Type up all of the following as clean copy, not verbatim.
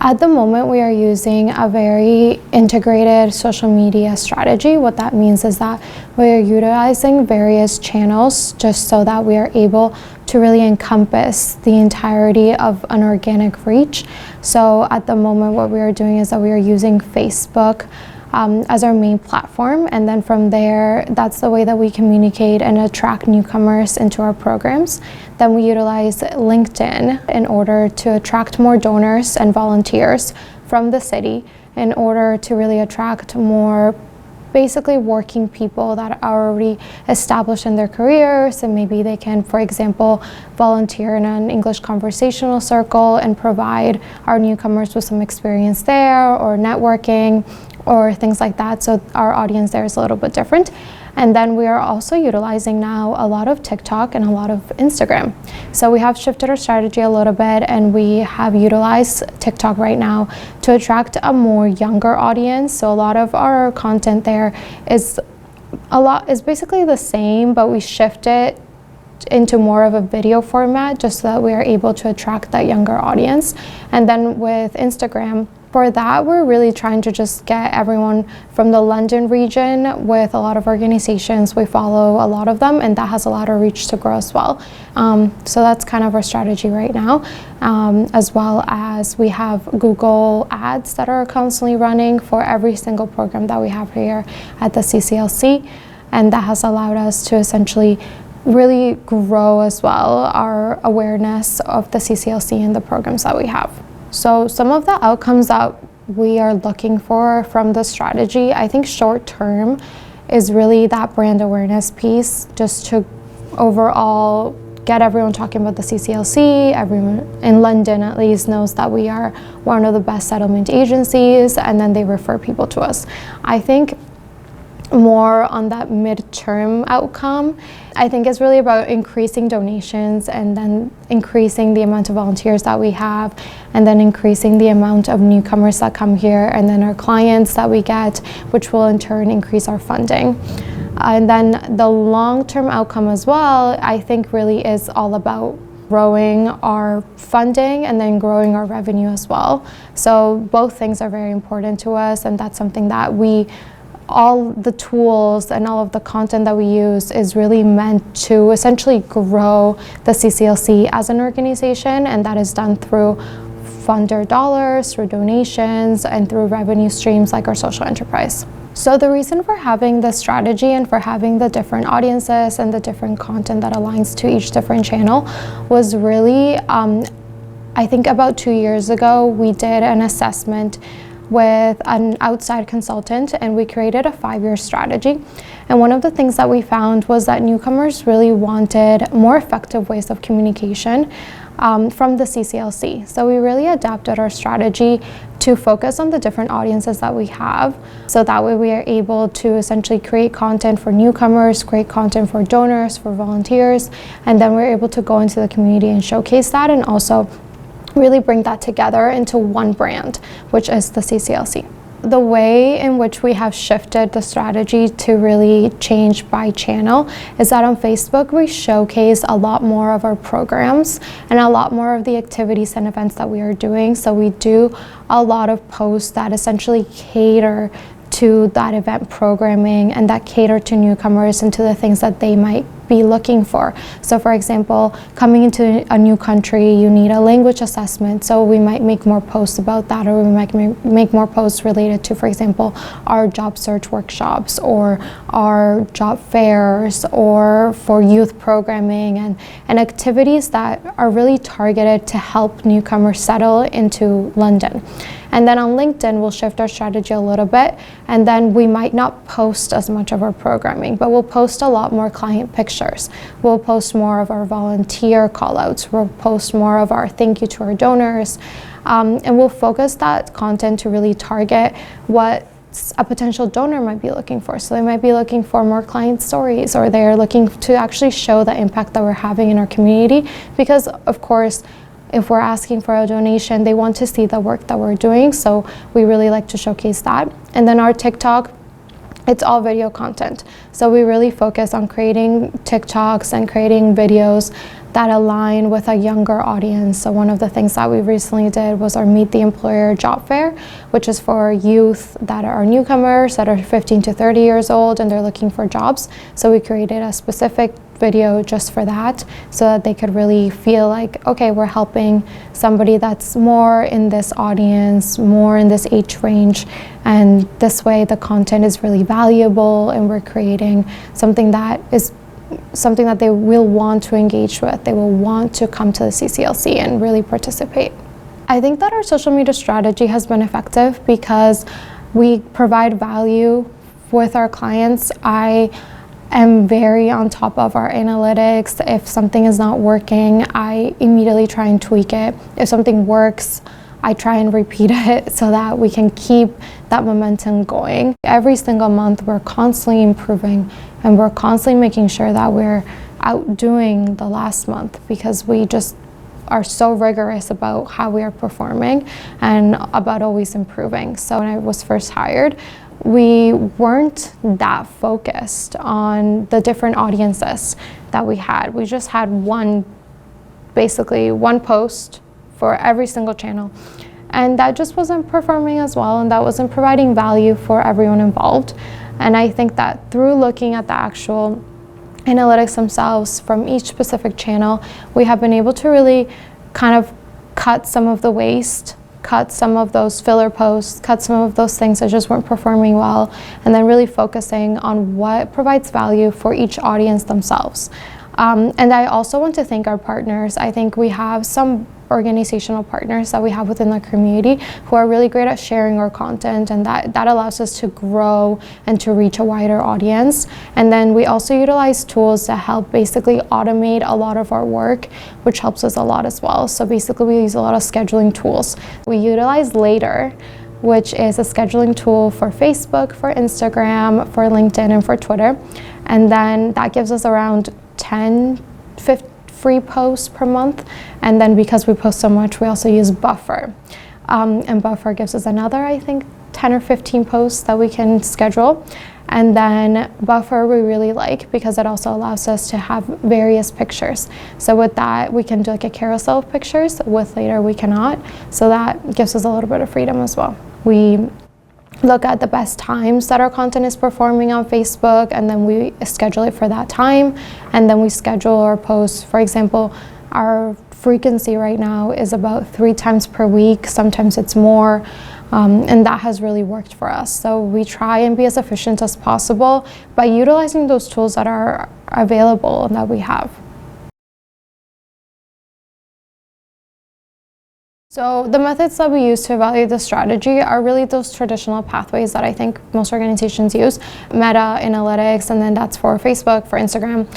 At the moment, we are using a very integrated social media strategy. What that means is that we are utilizing various channels just so that we are able to really encompass the entirety of an organic reach. So at the moment, what we are doing is that we are using Facebook as our main platform, and then from there, that's the way that we communicate and attract newcomers into our programs. Then we utilize LinkedIn in order to attract more donors and volunteers from the city in order to really attract more basically working people that are already established in their careers, and maybe they can, for example, volunteer in an English conversational circle and provide our newcomers with some experience there, or networking, or things like that. So our audience there is a little bit different. And then we are also utilizing now a lot of TikTok and a lot of Instagram. So we have shifted our strategy a little bit, and we have utilized TikTok right now to attract a more younger audience. So a lot of our content there is basically the same, but we shift it into more of a video format just so that we are able to attract that younger audience. And then with Instagram, for that, we're really trying to just get everyone from the London region with a lot of organizations. We follow a lot of them, and that has a lot of reach to grow as well. So that's kind of our strategy right now, as well as we have Google ads that are constantly running for every single program that we have here at the CCLC, and that has allowed us to essentially really grow as well our awareness of the CCLC and the programs that we have. So some of the outcomes that we are looking for from the strategy, I think short term is really that brand awareness piece, just to overall get everyone talking about the CCLC. Everyone in London at least knows that we are one of the best settlement agencies, and then they refer people to us. I think more on that midterm outcome, I think it's really about increasing donations, and then increasing the amount of volunteers that we have, and then increasing the amount of newcomers that come here, and then our clients that we get, which will in turn increase our funding. And then the long-term outcome as well, I think really is all about growing our funding and then growing our revenue as well. So both things are very important to us, and that's something that all the tools and all of the content that we use is really meant to essentially grow the CCLC as an organization, and that is done through funder dollars, through donations, and through revenue streams like our social enterprise. So the reason for having the strategy and for having the different audiences and the different content that aligns to each different channel was really, I think about 2 years ago, we did an assessment with an outside consultant, and we created a 5-year strategy. And one of the things that we found was that newcomers really wanted more effective ways of communication from the CCLC. So we really adapted our strategy to focus on the different audiences that we have. So that way we are able to essentially create content for newcomers, create content for donors, for volunteers, and then we're able to go into the community and showcase that, and also really bring that together into one brand, which is the CCLC. The way in which we have shifted the strategy to really change by channel is that on Facebook we showcase a lot more of our programs and a lot more of the activities and events that we are doing. So we do a lot of posts that essentially cater to that event programming and that cater to newcomers and to the things that they might be looking for. So for example, coming into a new country, you need a language assessment. So we might make more posts about that, or we might make more posts related to, for example, our job search workshops or our job fairs, or for youth programming and activities that are really targeted to help newcomers settle into London. And then on LinkedIn, we'll shift our strategy a little bit, and then we might not post as much of our programming, but we'll post a lot more client pictures. We'll post more of our volunteer callouts. We'll post more of our thank you to our donors, and we'll focus that content to really target what a potential donor might be looking for. So they might be looking for more client stories, or they're looking to actually show the impact that we're having in our community, because of course, if we're asking for a donation, they want to see the work that we're doing, so we really like to showcase that. And then our TikTok it's all video content. So we really focus on creating TikToks and creating videos that align with a younger audience. So one of the things that we recently did was our Meet the Employer job fair, which is for youth that are newcomers, that are 15 to 30 years old, and they're looking for jobs. So we created a specific video just for that, so that they could really feel like, okay, we're helping somebody that's more in this audience, more in this age range, and this way the content is really valuable, and we're creating something that they will want to engage with. They will want to come to the CCLC and really participate. I think that our social media strategy has been effective because we provide value with our clients. I am very on top of our analytics. If something is not working, I immediately try and tweak it. If something works, I try and repeat it so that we can keep that momentum going. Every single month, we're constantly improving, and we're constantly making sure that we're outdoing the last month, because we just are so rigorous about how we are performing and about always improving. So when I was first hired, we weren't that focused on the different audiences that we had. We just had basically one post for every single channel. And that just wasn't performing as well, and that wasn't providing value for everyone involved. And I think that through looking at the actual analytics themselves from each specific channel, we have been able to really kind of cut some of the waste, cut some of those filler posts, cut some of those things that just weren't performing well, and then really focusing on what provides value for each audience themselves. And I also want to thank our partners. I think we have some organizational partners that we have within the community who are really great at sharing our content, and that allows us to grow and to reach a wider audience. And then we also utilize tools to help basically automate a lot of our work, which helps us a lot as well. So basically we use a lot of scheduling tools. We utilize Later, which is a scheduling tool for Facebook, for Instagram, for LinkedIn, and for Twitter. And then that gives us around 10, 15 free posts per month. And then because we post so much, we also use Buffer. And Buffer gives us another, I think, 10 or 15 posts that we can schedule. And then Buffer we really like because it also allows us to have various pictures. So with that, we can do like a carousel of pictures. With Later, we cannot. So that gives us a little bit of freedom as well. We look at the best times that our content is performing on Facebook, and then we schedule it for that time, and then we schedule our posts. For example, our frequency right now is about 3 times per week. Sometimes it's more, and that has really worked for us. So we try and be as efficient as possible by utilizing those tools that are available and that we have. So the methods that we use to evaluate the strategy are really those traditional pathways that I think most organizations use. Meta analytics, and then that's for Facebook, for Instagram.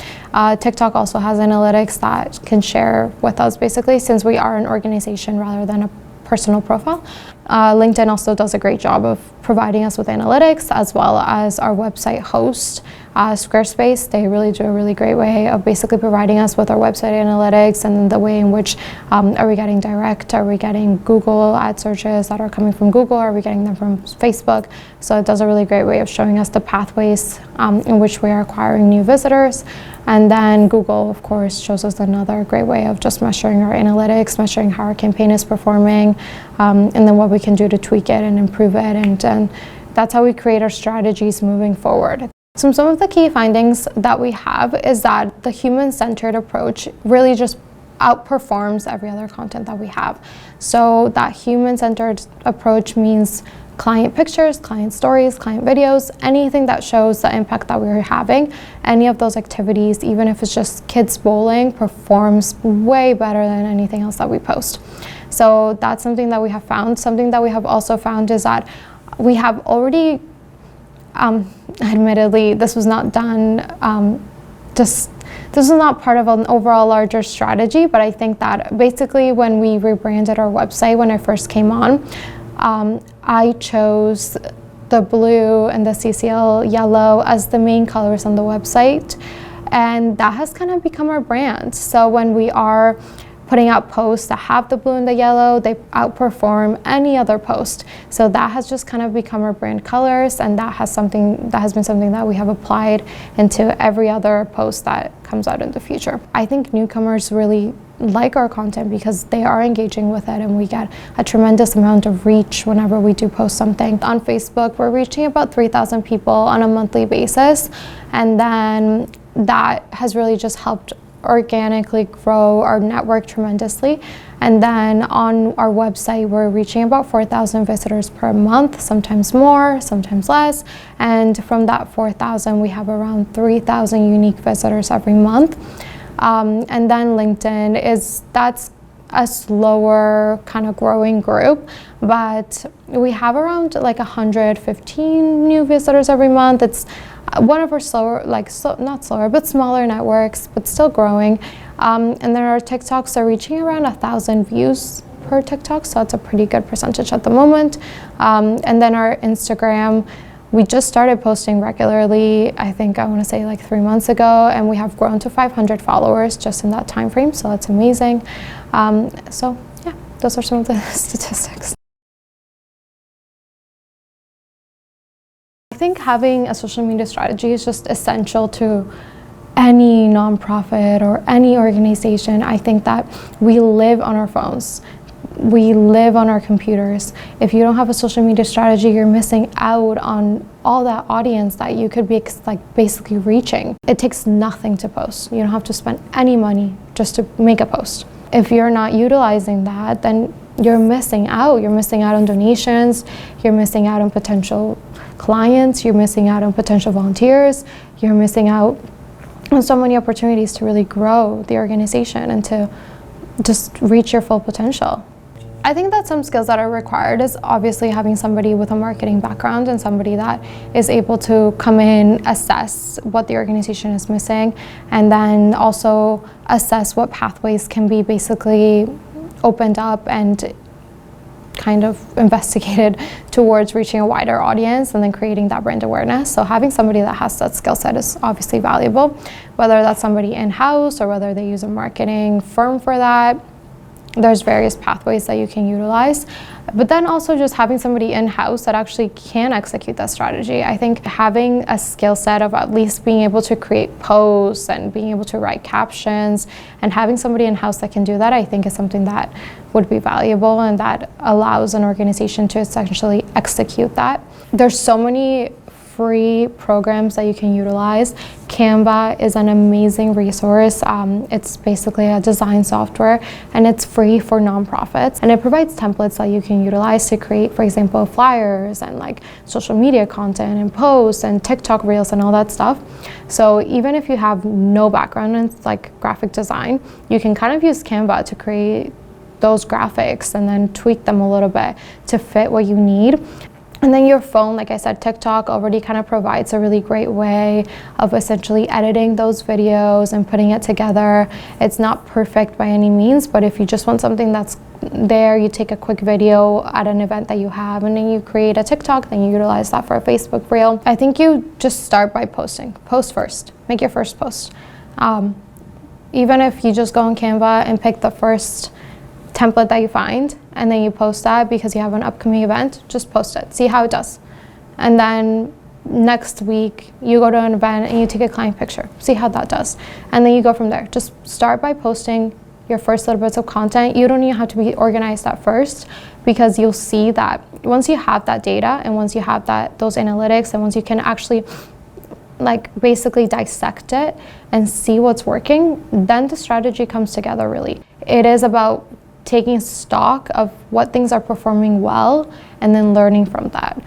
TikTok also has analytics that can share with us basically, since we are an organization rather than a personal profile. LinkedIn also does a great job of providing us with analytics, as well as our website host, Squarespace. They really do a really great way of basically providing us with our website analytics and the way in which are we getting direct, are we getting Google ad searches that are coming from Google, are we getting them from Facebook. So it does a really great way of showing us the pathways in which we are acquiring new visitors. And then Google, of course, shows us another great way of just measuring our analytics, measuring how our campaign is performing, and then what we can do to tweak it and improve it. And that's how we create our strategies moving forward. So some of the key findings that we have is that the human-centered approach really just outperforms every other content that we have. So that human-centered approach means client pictures, client stories, client videos, anything that shows the impact that we're having. Any of those activities, even if it's just kids bowling, performs way better than anything else that we post. So that's something that we have found. Something that we have also found is that we have already, admittedly, this was not done, this is not part of an overall larger strategy, but I think that basically when we rebranded our website, when I first came on, I chose the blue and the CCL yellow as the main colors on the website, and that has kind of become our brand. So when we are putting out posts that have the blue and the yellow, they outperform any other post. So that has just kind of become our brand colors, and that has been something that we have applied into every other post that comes out in the future. I think newcomers really like our content because they are engaging with it, and we get a tremendous amount of reach whenever we do post something. On Facebook, we're reaching about 3,000 people on a monthly basis, and then that has really just helped organically grow our network tremendously. And then on our website, we're reaching about 4,000 visitors per month, sometimes more, sometimes less. And from that 4,000, we have around 3,000 unique visitors every month. And then LinkedIn that's a slower kind of growing group, but we have around like 115 new visitors every month. It's one of our slower, not slower, but smaller networks, but still growing. And then our TikToks are reaching around 1,000 views per TikTok, so that's a pretty good percentage at the moment. And then our Instagram, we just started posting regularly, I want to say like 3 months ago, and we have grown to 500 followers just in that time frame, so that's amazing. So yeah, those are some of the statistics. I think having a social media strategy is just essential to any nonprofit or any organization. I think that we live on our phones. We live on our computers. If you don't have a social media strategy, you're missing out on all that audience that you could be basically reaching. It takes nothing to post. You don't have to spend any money just to make a post. If you're not utilizing that, then you're missing out. You're missing out on donations. You're missing out on potential clients. You're missing out on potential volunteers. You're missing out on so many opportunities to really grow the organization and to just reach your full potential. I think that some skills that are required is obviously having somebody with a marketing background and somebody that is able to come in, assess what the organization is missing, and then also assess what pathways can be basically opened up and kind of investigated towards reaching a wider audience and then creating that brand awareness. So having somebody that has that skill set is obviously valuable, whether that's somebody in-house or whether they use a marketing firm for that. There's various pathways that you can utilize, but then also just having somebody in-house that actually can execute that strategy. I think having a skill set of at least being able to create posts and being able to write captions and having somebody in-house that can do that, I think is something that would be valuable and that allows an organization to essentially execute that. There's so many free programs that you can utilize. Canva is an amazing resource. It's basically a design software, and it's free for nonprofits, and it provides templates that you can utilize to create, for example, flyers and like social media content and posts and TikTok reels and all that stuff. So even if you have no background in like graphic design, you can kind of use Canva to create those graphics and then tweak them a little bit to fit what you need. And then your phone, like I said, TikTok already kind of provides a really great way of essentially editing those videos and putting it together. It's not perfect by any means, but if you just want something that's there, you take a quick video at an event that you have and then you create a TikTok, then you utilize that for a Facebook reel. I think you just start by posting. Post first. Make your first post. Even if you just go on Canva and pick the first template that you find and then you post that because you have an upcoming event, just post it, see how it does. And then next week you go to an event and you take a client picture, see how that does. And then you go from there. Just start by posting your first little bits of content. You don't even have to be organized at first, because you'll see that once you have that data and once you have those analytics and once you can actually like basically dissect it and see what's working, then the strategy comes together really. It is about taking stock of what things are performing well and then learning from that.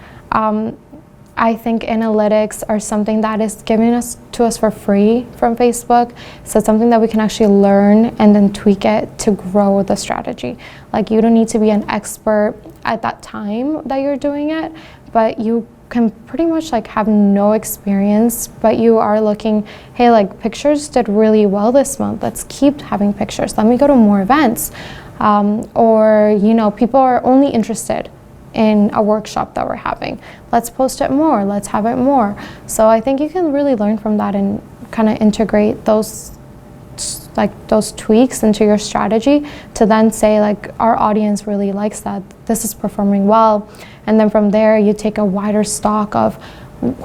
I think analytics are something that is given to us for free from Facebook. So it's something that we can actually learn and then tweak it to grow the strategy. Like you don't need to be an expert at that time that you're doing it, but you can pretty much like have no experience, but you are looking, hey, like pictures did really well this month. Let's keep having pictures. Let me go to more events. Or, you know, people are only interested in a workshop that we're having. Let's post it more. Let's have it more. So I think you can really learn from that and kind of integrate those like those tweaks into your strategy to then say like our audience really likes that, this is performing well, and then from there you take a wider stock of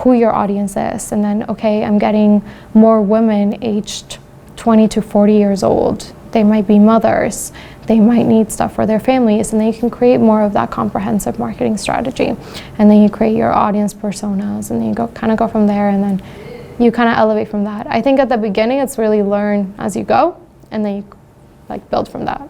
who your audience is, and then okay, I'm getting more women aged 20 to 40 years old. They might be mothers, they might need stuff for their families, and then you can create more of that comprehensive marketing strategy, and then you create your audience personas, and then you go from there, and then you kind of elevate from that. I think at the beginning it's really learn as you go, and then you like build from that.